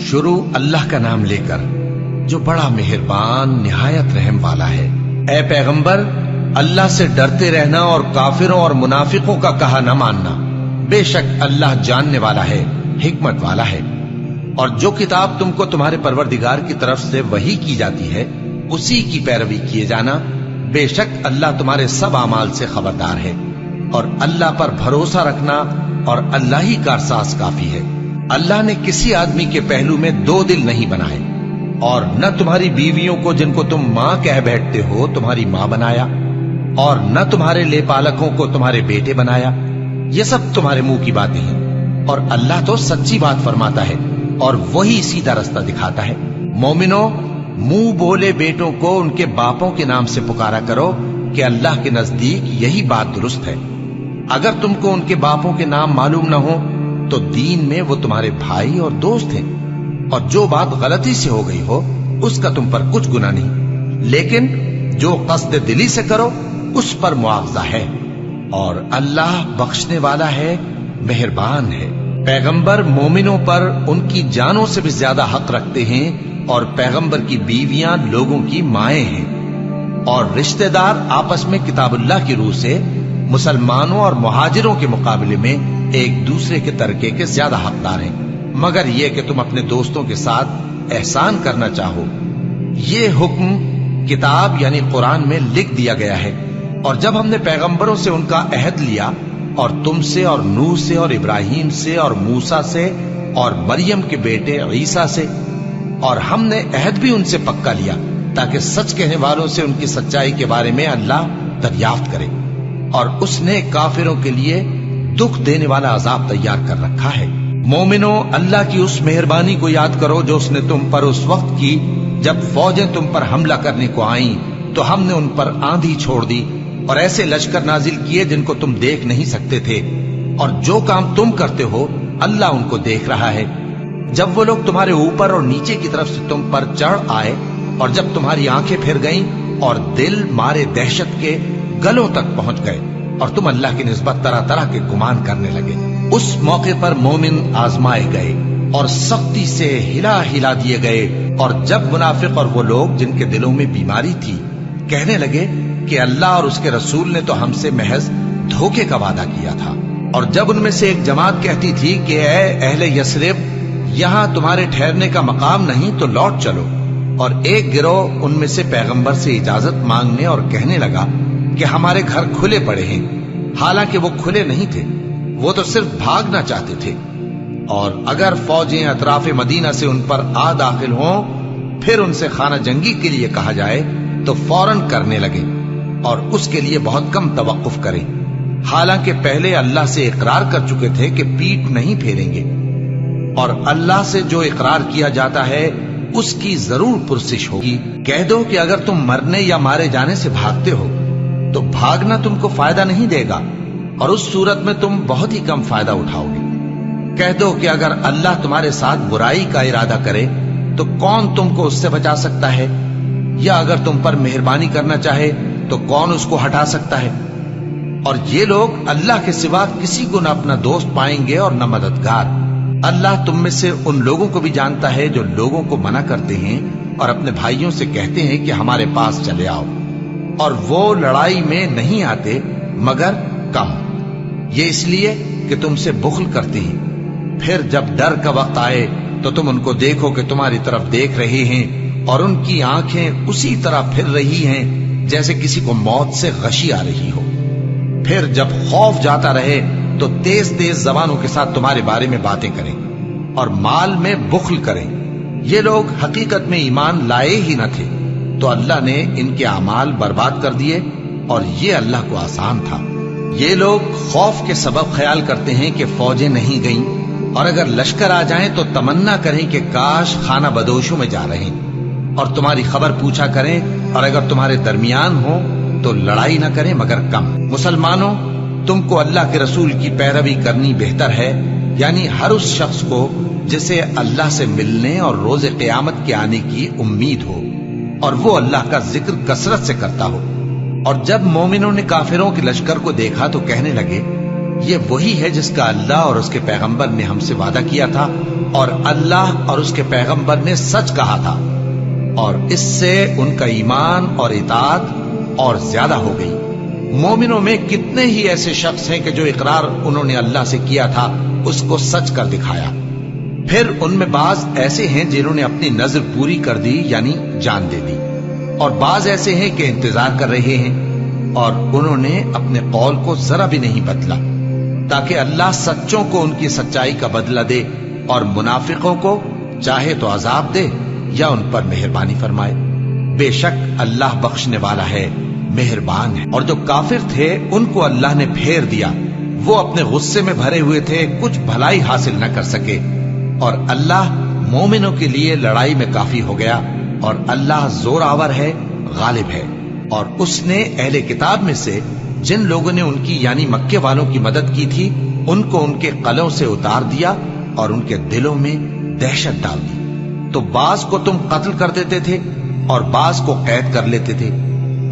شروع اللہ کا نام لے کر جو بڑا مہربان نہایت رحم والا ہے۔ اے پیغمبر، اللہ سے ڈرتے رہنا اور کافروں اور منافقوں کا کہا نہ ماننا۔ بے شک اللہ جاننے والا ہے، حکمت والا ہے۔ اور جو کتاب تم کو تمہارے پروردگار کی طرف سے وحی کی جاتی ہے اسی کی پیروی کیے جانا۔ بے شک اللہ تمہارے سب اعمال سے خبردار ہے۔ اور اللہ پر بھروسہ رکھنا اور اللہ ہی کارساز کافی ہے۔ اللہ نے کسی آدمی کے پہلو میں دو دل نہیں بنائے، اور نہ تمہاری بیویوں کو جن کو تم ماں کہہ بیٹھتے ہو تمہاری ماں بنایا، اور نہ تمہارے لے پالکوں کو تمہارے بیٹے بنایا۔ یہ سب تمہارے منہ کی باتیں ہیں، اور اللہ تو سچی بات فرماتا ہے اور وہی سیدھا رستہ دکھاتا ہے۔ مومنو، منہ بولے بیٹوں کو ان کے باپوں کے نام سے پکارا کرو کہ اللہ کے نزدیک یہی بات درست ہے۔ اگر تم کو ان کے باپوں کے نام معلوم نہ ہو تو دین میں وہ تمہارے بھائی اور دوست ہیں، اور جو بات غلطی سے ہو گئی ہو اس کا تم پر کچھ گناہ نہیں، لیکن جو قصد دلی سے کرو اس پر معاوضہ ہے، اور اللہ بخشنے والا ہے، مہربان ہے۔ پیغمبر مومنوں پر ان کی جانوں سے بھی زیادہ حق رکھتے ہیں، اور پیغمبر کی بیویاں لوگوں کی مائیں ہیں، اور رشتہ دار آپس میں کتاب اللہ کی روح سے مسلمانوں اور مہاجروں کے مقابلے میں ایک دوسرے کے ترکے کے زیادہ حقدار ہیں، مگر یہ کہ تم اپنے دوستوں کے ساتھ احسان کرنا چاہو۔ یہ حکم کتاب یعنی قرآن میں لکھ دیا گیا ہے۔ اور جب ہم نے پیغمبروں سے ان کا عہد لیا، اور تم سے اور نوح سے اور ابراہیم سے اور موسیٰ سے اور مریم کے بیٹے عیسیٰ سے، اور ہم نے عہد بھی ان سے پکا لیا تاکہ سچ کہنے والوں سے ان کی سچائی کے بارے میں اللہ دریافت کرے، اور اس نے کافروں کے لیے دکھ دینے والا عذاب تیار کر رکھا ہے۔ مومنو، اللہ کی اس مہربانی کو یاد کرو جو اس نے تم پر اس وقت کی جب فوجیں تم پر حملہ کرنے کو آئیں تو ہم نے ان پر آندھی چھوڑ دی اور ایسے لشکر نازل کیے جن کو تم دیکھ نہیں سکتے تھے، اور جو کام تم کرتے ہو اللہ ان کو دیکھ رہا ہے۔ جب وہ لوگ تمہارے اوپر اور نیچے کی طرف سے تم پر چڑھ آئے، اور جب تمہاری آنکھیں پھر گئیں اور دل مارے دہشت کے گلوں تک پہنچ گئے، اور تم اللہ کی نسبت طرح طرح کے گمان کرنے لگے، اس موقع پر مومن آزمائے گئے اور سختی سے ہلا ہلا دیے گئے۔ اور جب منافق اور وہ لوگ جن کے دلوں میں بیماری تھی کہنے لگے کہ اللہ اور اس کے رسول نے تو ہم سے محض دھوکے کا وعدہ کیا تھا، اور جب ان میں سے ایک جماعت کہتی تھی کہ اے اہل یثرب، یہاں تمہارے ٹھہرنے کا مقام نہیں تو لوٹ چلو، اور ایک گروہ ان میں سے پیغمبر سے اجازت مانگنے اور کہنے لگا کہ ہمارے گھر کھلے پڑے ہیں، حالانکہ وہ کھلے نہیں تھے، وہ تو صرف بھاگنا چاہتے تھے۔ اور اگر فوجیں اطراف مدینہ سے ان پر آ داخل ہوں پھر ان سے خانہ جنگی کے لیے کہا جائے تو فوراً کرنے لگے، اور اس کے لیے بہت کم توقف کریں، حالانکہ پہلے اللہ سے اقرار کر چکے تھے کہ پیٹھ نہیں پھیریں گے، اور اللہ سے جو اقرار کیا جاتا ہے اس کی ضرور پرسش ہوگی۔ کہہ دو کہ اگر تم مرنے یا مارے جانے سے بھاگتے ہو تو بھاگنا تم کو فائدہ نہیں دے گا، اور اس صورت میں تم بہت ہی کم فائدہ اٹھاؤ گے۔ کہہ دو کہ اگر اللہ تمہارے ساتھ برائی کا ارادہ کرے تو کون تم کو اس سے بچا سکتا ہے، یا اگر تم پر مہربانی کرنا چاہے تو کون اس کو ہٹا سکتا ہے۔ اور یہ لوگ اللہ کے سوا کسی کو نہ اپنا دوست پائیں گے اور نہ مددگار۔ اللہ تم میں سے ان لوگوں کو بھی جانتا ہے جو لوگوں کو منع کرتے ہیں اور اپنے بھائیوں سے کہتے ہیں کہ ہمارے پاس چلے آؤ، اور وہ لڑائی میں نہیں آتے مگر کم، یہ اس لیے کہ تم سے بخل کرتے ہیں۔ پھر جب ڈر کا وقت آئے تو تم ان کو دیکھو کہ تمہاری طرف دیکھ رہے ہیں، اور ان کی آنکھیں اسی طرح پھر رہی ہیں جیسے کسی کو موت سے غشی آ رہی ہو۔ پھر جب خوف جاتا رہے تو تیز تیز زبانوں کے ساتھ تمہارے بارے میں باتیں کریں اور مال میں بخل کریں۔ یہ لوگ حقیقت میں ایمان لائے ہی نہ تھے، تو اللہ نے ان کے اعمال برباد کر دیے، اور یہ اللہ کو آسان تھا۔ یہ لوگ خوف کے سبب خیال کرتے ہیں کہ فوجیں نہیں گئیں، اور اگر لشکر آ جائیں تو تمنا کریں کہ کاش خانہ بدوشوں میں جا رہے ہیں، اور تمہاری خبر پوچھا کریں، اور اگر تمہارے درمیان ہو تو لڑائی نہ کریں مگر کم۔ مسلمانوں، تم کو اللہ کے رسول کی پیروی کرنی بہتر ہے، یعنی ہر اس شخص کو جسے اللہ سے ملنے اور روز قیامت کے آنے کی امید ہو، اور وہ اللہ کا ذکر کثرت سے کرتا ہو۔ اور جب مومنوں نے کافروں کے لشکر کو دیکھا تو کہنے لگے یہ وہی ہے جس کا اللہ اور اس کے پیغمبر نے ہم سے وعدہ کیا تھا، اور اللہ اور اس کے پیغمبر نے سچ کہا تھا، اور اس سے ان کا ایمان اور اطاعت اور زیادہ ہو گئی۔ مومنوں میں کتنے ہی ایسے شخص ہیں کہ جو اقرار انہوں نے اللہ سے کیا تھا اس کو سچ کر دکھایا۔ پھر ان میں بعض ایسے ہیں جنہوں نے اپنی نظر پوری کر دی، یعنی جان دے دی، اور بعض ایسے ہیں کہ انتظار کر رہے ہیں، اور انہوں نے اپنے قول کو ذرا بھی نہیں بدلا، تاکہ اللہ سچوں کو ان کی سچائی کا بدلہ دے اور منافقوں کو چاہے تو عذاب دے یا ان پر مہربانی فرمائے۔ بے شک اللہ بخشنے والا ہے، مہربان ہے۔ اور جو کافر تھے ان کو اللہ نے پھیر دیا، وہ اپنے غصے میں بھرے ہوئے تھے، کچھ بھلائی حاصل نہ کر سکے، اور اللہ مومنوں کے لیے لڑائی میں کافی ہو گیا، اور اللہ زور آور ہے، غالب ہے۔ اور اس نے اہل کتاب میں سے جن لوگوں نے ان کی یعنی مکے والوں کی مدد کی تھی ان کو ان کے قلعوں سے اتار دیا اور ان کے دلوں میں دہشت ڈال دی۔ تو بعض کو تم قتل کر دیتے تھے اور بعض کو قید کر لیتے تھے،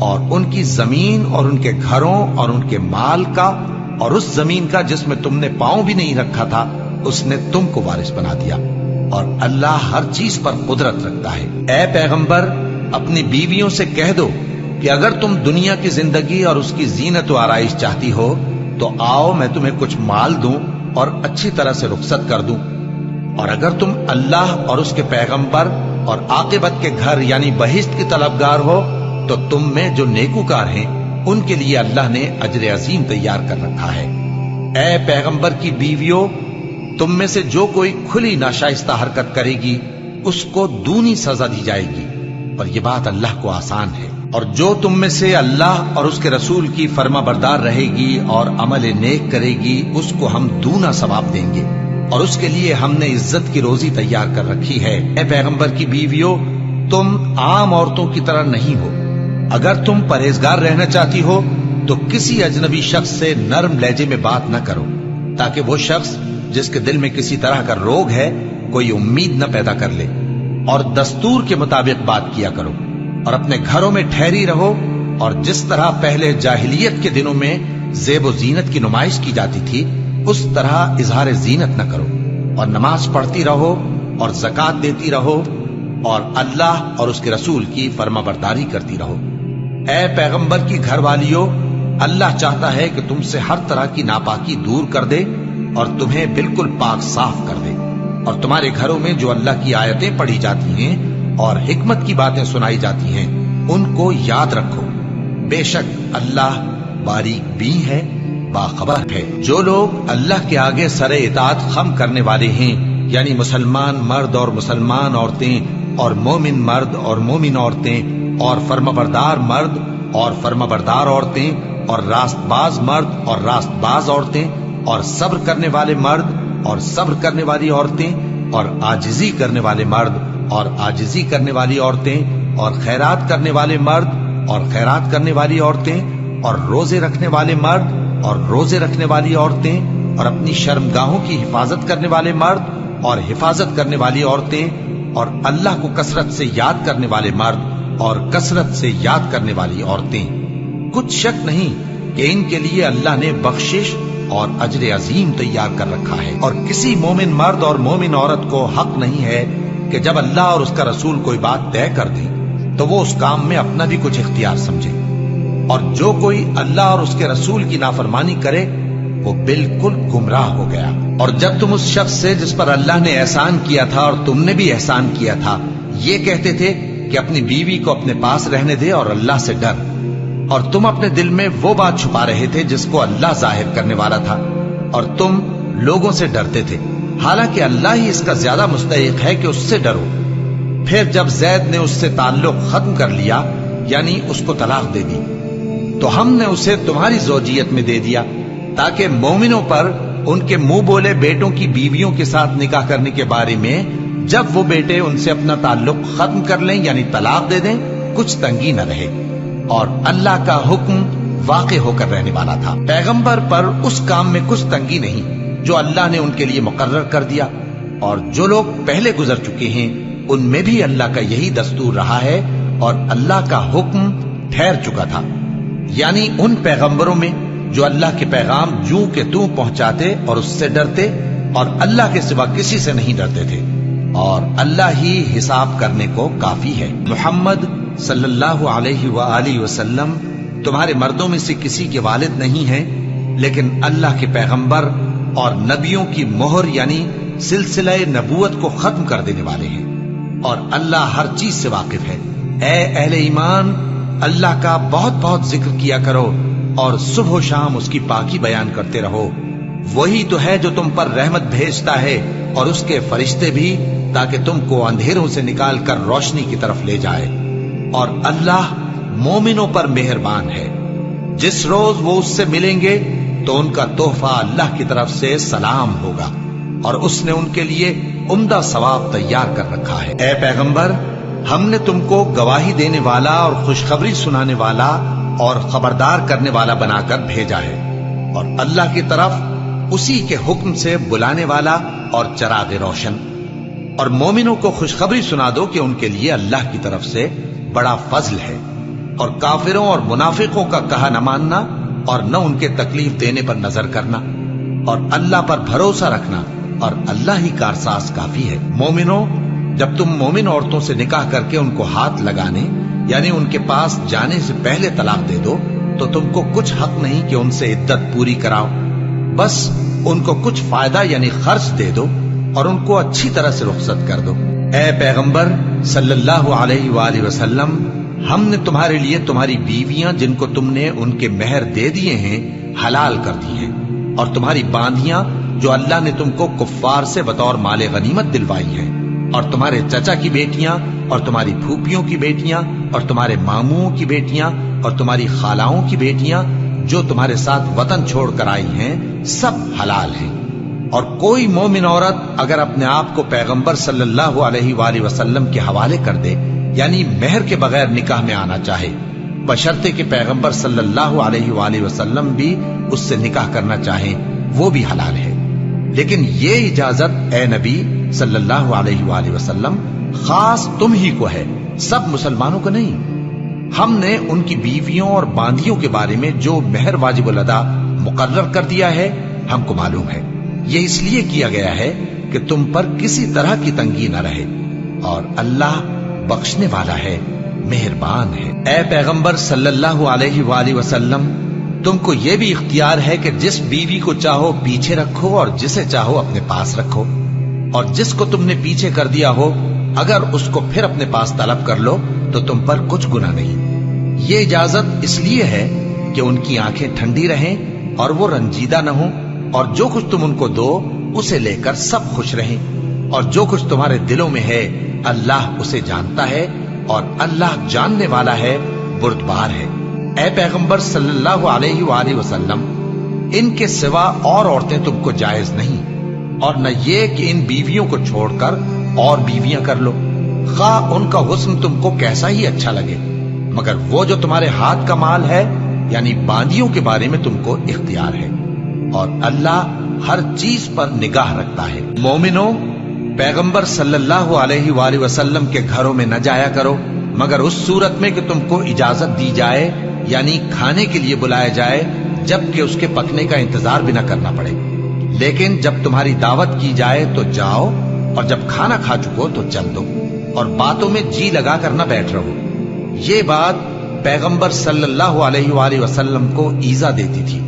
اور ان کی زمین اور ان کے گھروں اور ان کے مال کا اور اس زمین کا جس میں تم نے پاؤں بھی نہیں رکھا تھا اس نے تم کو وارث بنا دیا، اور اللہ ہر چیز پر قدرت رکھتا ہے۔ اے پیغمبر، اپنی بیویوں سے کہہ دو کہ اگر تم دنیا کی زندگی اور اس کی زینت و آرائش چاہتی ہو تو آؤ میں تمہیں کچھ مال دوں اور اچھی طرح سے رخصت کر دوں، اور اگر تم اللہ اور اس کے پیغمبر اور عاقبت کے گھر یعنی بہشت کی طلبگار ہو تو تم میں جو نیکوکار ہیں ان کے لیے اللہ نے اجر عظیم تیار کر رکھا ہے۔ اے پیغمبر کی بیویوں، تم میں سے جو کوئی کھلی ناشائستہ حرکت کرے گی اس کو دونی سزا دی جائے گی، اور یہ بات اللہ کو آسان ہے۔ اور جو تم میں سے اللہ اور اس کے رسول کی فرما بردار رہے گی اور عمل نیک کرے گی اس کو ہم دونا ثواب دیں گے، اور اس کے لیے ہم نے عزت کی روزی تیار کر رکھی ہے۔ اے پیغمبر کی بیویوں، تم عام عورتوں کی طرح نہیں ہو۔ اگر تم پرہیزگار رہنا چاہتی ہو تو کسی اجنبی شخص سے نرم لہجے میں بات نہ کرو، تاکہ وہ شخص جس کے دل میں کسی طرح کا روگ ہے کوئی امید نہ پیدا کر لے، اور دستور کے مطابق بات کیا کرو، اور اپنے گھروں میں ٹھہری رہو، اور جس طرح پہلے جاہلیت کے دنوں میں زیب و زینت کی نمائش کی جاتی تھی اس طرح اظہار زینت نہ کرو، اور نماز پڑھتی رہو اور زکوٰۃ دیتی رہو، اور اللہ اور اس کے رسول کی فرما برداری کرتی رہو۔ اے پیغمبر کی گھر والیوں، اللہ چاہتا ہے کہ تم سے ہر طرح کی ناپاکی دور کر دے اور تمہیں بالکل پاک صاف کر دے، اور تمہارے گھروں میں جو اللہ کی آیتیں پڑھی جاتی ہیں اور حکمت کی باتیں سنائی جاتی ہیں ان کو یاد رکھو۔ بے شک اللہ باریک بین ہے، باخبر ہے۔ جو لوگ اللہ کے آگے سر اطاعت خم کرنے والے ہیں، یعنی مسلمان مرد اور مسلمان عورتیں اور مومن مرد اور مومن عورتیں اور فرمانبردار مرد اور فرمانبردار عورتیں اور راست باز مرد اور راست باز عورتیں اور صبر کرنے والے مرد اور صبر کرنے والی عورتیں اور عاجزی کرنے والے مرد اور عاجزی کرنے والی عورتیں اور خیرات کرنے والے مرد اور خیرات کرنے والی عورتیں اور روزے رکھنے والے مرد اور روزے رکھنے والی عورتیں اور اپنی شرمگاہوں کی حفاظت کرنے والے مرد اور حفاظت کرنے والی عورتیں اور اللہ کو کثرت سے یاد کرنے والے مرد اور کثرت سے یاد کرنے والی عورتیں۔ کچھ شک نہیں کہ ان کے لیے اللہ نے بخشش اور اجر عظیم تیار کر رکھا ہے۔ اور کسی مومن مرد اور مومن عورت کو حق نہیں ہے کہ جب اللہ اور اس کا رسول کوئی بات طے کر دیں تو وہ اس کام میں اپنا بھی کچھ اختیار سمجھے، اور جو کوئی اللہ اور اس کے رسول کی نافرمانی کرے وہ بالکل گمراہ ہو گیا۔ اور جب تم اس شخص سے جس پر اللہ نے احسان کیا تھا اور تم نے بھی احسان کیا تھا یہ کہتے تھے کہ اپنی بیوی کو اپنے پاس رہنے دے اور اللہ سے ڈر، اور تم اپنے دل میں وہ بات چھپا رہے تھے جس کو اللہ ظاہر کرنے والا تھا، اور تم لوگوں سے ڈرتے تھے، حالانکہ اللہ ہی اس کا زیادہ مستحق ہے کہ اس سے ڈرو۔ پھر جب زید نے اس سے تعلق ختم کر لیا یعنی اس کو طلاق دے دی تو ہم نے اسے تمہاری زوجیت میں دے دیا تاکہ مومنوں پر ان کے منہ بولے بیٹوں کی بیویوں کے ساتھ نکاح کرنے کے بارے میں جب وہ بیٹے ان سے اپنا تعلق ختم کر لیں یعنی طلاق دے دیں کچھ تنگی نہ رہے، اور اللہ کا حکم واقع ہو کر رہنے والا تھا۔ پیغمبر پر اس کام میں کچھ تنگی نہیں جو اللہ نے ان کے لیے مقرر کر دیا، اور جو لوگ پہلے گزر چکے ہیں ان میں بھی اللہ کا یہی دستور رہا ہے، اور اللہ کا حکم ٹھہر چکا تھا، یعنی ان پیغمبروں میں جو اللہ کے پیغام جوں کہ توں پہنچاتے اور اس سے ڈرتے اور اللہ کے سوا کسی سے نہیں ڈرتے تھے، اور اللہ ہی حساب کرنے کو کافی ہے۔ محمد صلی اللہ علیہ وآلہ وسلم تمہارے مردوں میں سے کسی کے والد نہیں ہیں، لیکن اللہ کے پیغمبر اور نبیوں کی مہر یعنی سلسلہ نبوت کو ختم کر دینے والے ہیں، اور اللہ ہر چیز سے واقف ہے۔ اے اہل ایمان، اللہ کا بہت بہت ذکر کیا کرو اور صبح و شام اس کی پاکی بیان کرتے رہو۔ وہی تو ہے جو تم پر رحمت بھیجتا ہے اور اس کے فرشتے بھی، تاکہ تم کو اندھیروں سے نکال کر روشنی کی طرف لے جائے، اور اللہ مومنوں پر مہربان ہے۔ جس روز وہ اس سے ملیں گے تو ان کا تحفہ اللہ کی طرف سے سلام ہوگا، اور اس نے ان کے لیے عمدہ ثواب تیار کر رکھا ہے۔ اے پیغمبر، ہم نے تم کو گواہی دینے والا اور خوشخبری سنانے والا اور خبردار کرنے والا بنا کر بھیجا ہے، اور اللہ کی طرف اسی کے حکم سے بلانے والا اور چراغ روشن۔ اور مومنوں کو خوشخبری سنا دو کہ ان کے لیے اللہ کی طرف سے بڑا فضل ہے، اور کافروں اور منافقوں کا کہا نہ ماننا اور نہ ان کے تکلیف دینے پر نظر کرنا، اور اللہ پر بھروسہ رکھنا، اور اللہ ہی کارساز کافی ہے۔ مومنوں، جب تم مومن عورتوں سے نکاح کر کے ان کو ہاتھ لگانے یعنی ان کے پاس جانے سے پہلے طلاق دے دو تو تم کو کچھ حق نہیں کہ ان سے عدت پوری کراؤ، بس ان کو کچھ فائدہ یعنی خرچ دے دو اور ان کو اچھی طرح سے رخصت کر دو۔ اے پیغمبر صلی اللہ علیہ وآلہ وسلم، ہم نے تمہارے لیے تمہاری بیویاں جن کو تم نے ان کے مہر دے دیے ہیں حلال کر دی ہیں، اور تمہاری باندیاں جو اللہ نے تم کو کفار سے بطور مال غنیمت دلوائی ہیں، اور تمہارے چچا کی بیٹیاں اور تمہاری پھوپھیوں کی بیٹیاں اور تمہارے ماموں کی بیٹیاں اور تمہاری خالاؤں کی بیٹیاں جو تمہارے ساتھ وطن چھوڑ کر آئی ہیں، سب حلال ہیں۔ اور کوئی مومن عورت اگر اپنے آپ کو پیغمبر صلی اللہ علیہ وآلہ وسلم کے حوالے کر دے یعنی مہر کے بغیر نکاح میں آنا چاہے، بشرطے کہ پیغمبر صلی اللہ علیہ وآلہ وسلم بھی اس سے نکاح کرنا چاہیں، وہ بھی حلال ہے۔ لیکن یہ اجازت اے نبی صلی اللہ علیہ وآلہ وسلم خاص تم ہی کو ہے، سب مسلمانوں کو نہیں۔ ہم نے ان کی بیویوں اور باندیوں کے بارے میں جو مہر واجب الادا مقرر کر دیا ہے ہم کو معلوم ہے، یہ اس لیے کیا گیا ہے کہ تم پر کسی طرح کی تنگی نہ رہے، اور اللہ بخشنے والا ہے، مہربان ہے۔ اے پیغمبر صلی اللہ علیہ وآلہ وسلم، تم کو یہ بھی اختیار ہے کہ جس بیوی کو چاہو پیچھے رکھو اور جسے چاہو اپنے پاس رکھو، اور جس کو تم نے پیچھے کر دیا ہو اگر اس کو پھر اپنے پاس طلب کر لو تو تم پر کچھ گناہ نہیں۔ یہ اجازت اس لیے ہے کہ ان کی آنکھیں ٹھنڈی رہیں اور وہ رنجیدہ نہ ہوں، اور جو کچھ تم ان کو دو اسے لے کر سب خوش رہیں، اور جو کچھ تمہارے دلوں میں ہے اللہ اسے جانتا ہے، اور اللہ جاننے والا ہے، بردبار ہے۔ اے پیغمبر صلی اللہ علیہ وآلہ وسلم، ان کے سوا اور عورتیں تم کو جائز نہیں، اور نہ یہ کہ ان بیویوں کو چھوڑ کر اور بیویاں کر لو، خواہ ان کا حسن تم کو کیسا ہی اچھا لگے، مگر وہ جو تمہارے ہاتھ کا مال ہے یعنی باندیوں کے بارے میں تم کو اختیار ہے، اور اللہ ہر چیز پر نگاہ رکھتا ہے۔ مومنوں، پیغمبر صلی اللہ علیہ وآلہ وسلم کے گھروں میں نہ جایا کرو مگر اس صورت میں کہ تم کو اجازت دی جائے یعنی کھانے کے لیے بلایا جائے، جبکہ اس کے پکنے کا انتظار بھی نہ کرنا پڑے۔ لیکن جب تمہاری دعوت کی جائے تو جاؤ، اور جب کھانا کھا چکو تو چل دو، اور باتوں میں جی لگا کر نہ بیٹھ رہو۔ یہ بات پیغمبر صلی اللہ علیہ وآلہ وسلم کو ایذا دیتی تھی،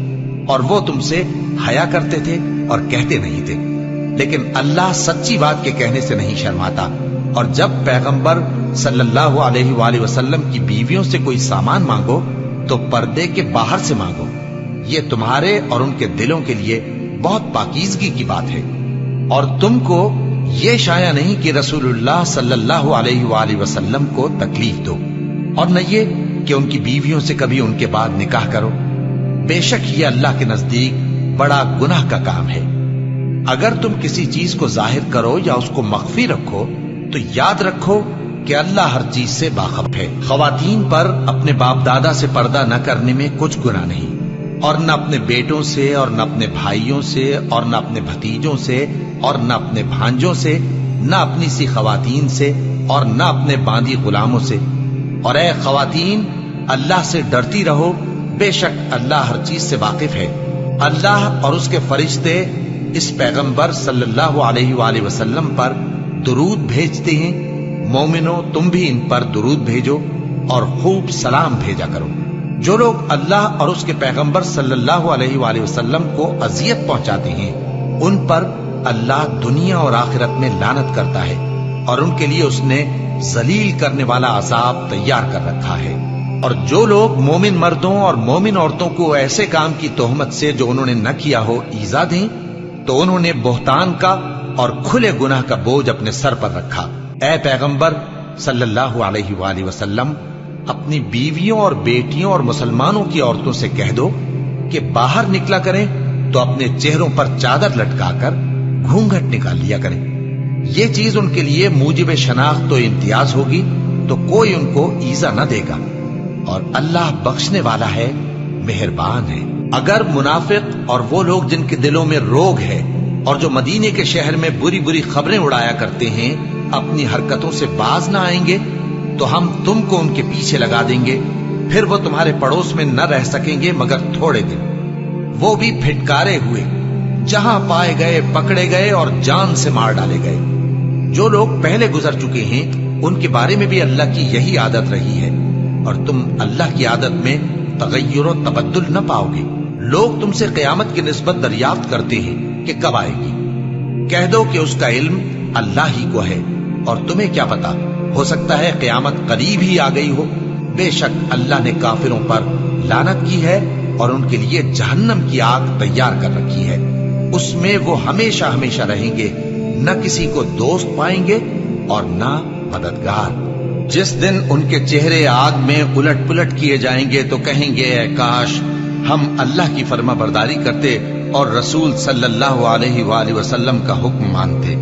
اور وہ تم سے حیا کرتے تھے اور کہتے نہیں تھے، لیکن اللہ سچی بات کے کہنے سے نہیں شرماتا۔ اور جب پیغمبر صلی اللہ علیہ وآلہ وسلم کی بیویوں سے کوئی سامان مانگو تو پردے کے باہر سے مانگو، یہ تمہارے اور ان کے دلوں کے لیے بہت پاکیزگی کی بات ہے۔ اور تم کو یہ شایع نہیں کہ رسول اللہ صلی اللہ علیہ وآلہ وسلم کو تکلیف دو، اور نہ یہ کہ ان کی بیویوں سے کبھی ان کے بعد نکاح کرو، بے شک یہ اللہ کے نزدیک بڑا گناہ کا کام ہے۔ اگر تم کسی چیز کو ظاہر کرو یا اس کو مخفی رکھو تو یاد رکھو کہ اللہ ہر چیز سے باخبر ہے۔ خواتین پر اپنے باپ دادا سے پردہ نہ کرنے میں کچھ گناہ نہیں، اور نہ اپنے بیٹوں سے اور نہ اپنے بھائیوں سے اور نہ اپنے بھتیجوں سے اور نہ اپنے بھانجوں سے، نہ اپنی سی خواتین سے اور نہ اپنے باندی غلاموں سے۔ اور اے خواتین، اللہ سے ڈرتی رہو، بے شک اللہ ہر چیز سے واقف ہے۔ اللہ اور اس کے فرشتے اس پیغمبر صلی اللہ علیہ وآلہ وسلم پر درود بھیجتے ہیں۔ مومنو تم بھی ان پر درود بھیجو اور خوب سلام بھیجا کرو۔ جو لوگ اللہ اور اس کے پیغمبر صلی اللہ علیہ وآلہ وسلم کو اذیت پہنچاتے ہیں ان پر اللہ دنیا اور آخرت میں لعنت کرتا ہے، اور ان کے لیے اس نے ذلیل کرنے والا عذاب تیار کر رکھا ہے۔ اور جو لوگ مومن مردوں اور مومن عورتوں کو ایسے کام کی تہمت سے جو انہوں نے نہ کیا ہو ایذا دیں تو انہوں نے بہتان کا اور کھلے گناہ کا بوجھ اپنے سر پر رکھا۔ اے پیغمبر صلی اللہ علیہ وآلہ وسلم، اپنی بیویوں اور بیٹیوں اور مسلمانوں کی عورتوں سے کہہ دو کہ باہر نکلا کریں تو اپنے چہروں پر چادر لٹکا کر گھونگھٹ نکال لیا کریں۔ یہ چیز ان کے لیے موجب شناخت و امتیاز ہوگی تو کوئی ان کو ایذا نہ دے گا، اور اللہ بخشنے والا ہے، مہربان ہے۔ اگر منافق اور وہ لوگ جن کے دلوں میں روگ ہے اور جو مدینے کے شہر میں بری بری خبریں اڑایا کرتے ہیں اپنی حرکتوں سے باز نہ آئیں گے تو ہم تم کو ان کے پیچھے لگا دیں گے، پھر وہ تمہارے پڑوس میں نہ رہ سکیں گے مگر تھوڑے دن، وہ بھی پھٹکارے ہوئے، جہاں پائے گئے پکڑے گئے اور جان سے مار ڈالے گئے۔ جو لوگ پہلے گزر چکے ہیں ان کے بارے میں بھی اللہ کی یہی عادت رہی ہے، اور تم اللہ کی عادت میں تغیر و تبدل نہ پاؤ گے۔ لوگ تم سے قیامت کی نسبت دریافت کرتے ہیں کہ کب آئے گی، کہہ دو کہ اس کا علم اللہ ہی کو ہے، اور تمہیں کیا پتا، ہو سکتا ہے قیامت قریب ہی آ گئی ہو۔ بے شک اللہ نے کافروں پر لعنت کی ہے اور ان کے لیے جہنم کی آگ تیار کر رکھی ہے، اس میں وہ ہمیشہ ہمیشہ رہیں گے، نہ کسی کو دوست پائیں گے اور نہ مددگار۔ جس دن ان کے چہرے آگ میں الٹ پلٹ کیے جائیں گے تو کہیں گے اے کاش ہم اللہ کی فرما برداری کرتے اور رسول صلی اللہ علیہ وآلہ وسلم کا حکم مانتے،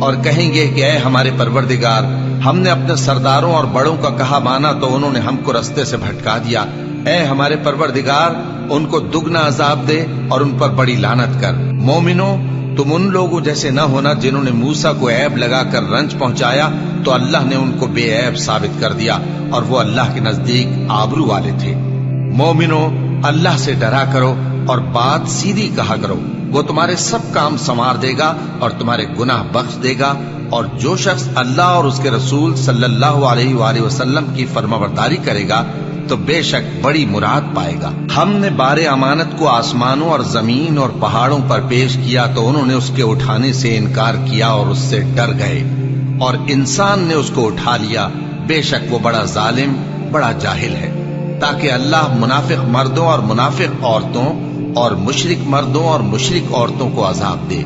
اور کہیں گے کہ اے ہمارے پروردگار، ہم نے اپنے سرداروں اور بڑوں کا کہا مانا تو انہوں نے ہم کو رستے سے بھٹکا دیا۔ اے ہمارے پروردگار، ان کو دگنا عذاب دے اور ان پر بڑی لعنت کر۔ مومنو تم ان لوگوں جیسے نہ ہونا جنہوں نے موسیٰ کو عیب لگا کر رنج پہنچایا تو اللہ نے ان کو بے عیب ثابت کر دیا، اور وہ اللہ کے نزدیک آبرو والے تھے۔ مومنو اللہ سے ڈرا کرو اور بات سیدھی کہا کرو، وہ تمہارے سب کام سنوار دے گا اور تمہارے گناہ بخش دے گا، اور جو شخص اللہ اور اس کے رسول صلی اللہ علیہ وآلہ وسلم کی فرمانبرداری کرے گا تو بے شک بڑی مراد پائے گا۔ ہم نے بار امانت کو آسمانوں اور زمین اور پہاڑوں پر پیش کیا تو انہوں نے اس کے اٹھانے سے انکار کیا اور اس سے ڈر گئے، اور انسان نے اس کو اٹھا لیا، بے شک وہ بڑا ظالم، بڑا جاہل ہے۔ تاکہ اللہ منافق مردوں اور منافق عورتوں اور مشرک مردوں اور مشرک عورتوں کو عذاب دے،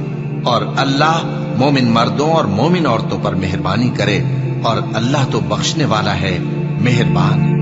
اور اللہ مومن مردوں اور مومن عورتوں پر مہربانی کرے، اور اللہ تو بخشنے والا ہے، مہربان ہے۔